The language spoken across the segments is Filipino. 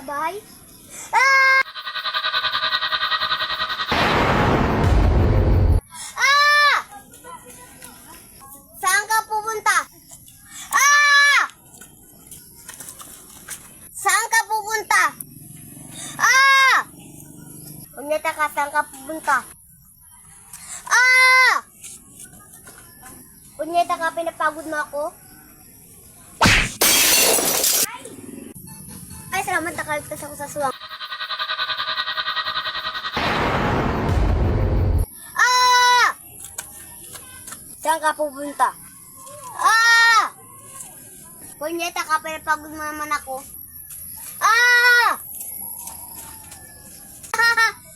bahay? Ah! Ah! Saan ka pupunta? Ah! Saan ka pupunta? Ah! Punyeta ka, saan ka pupunta? Ah! Punyeta ka, pinapagod mo ako? Ay, salamat, nakaligtas ako sa suwang. Ah! Saan ka pupunta? Ah! Punyeta ka, pinapagod mo naman ako. Ah!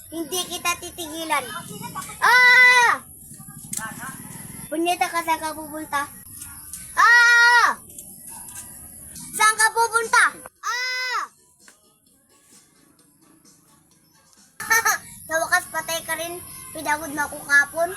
Hindi kita titigilan. Ah! Punyeta ka, saan ka pupunta? Ah! Saan ka pupunta? Ah! Sa wakas patay ka rin. Pinagod mo ako kapon.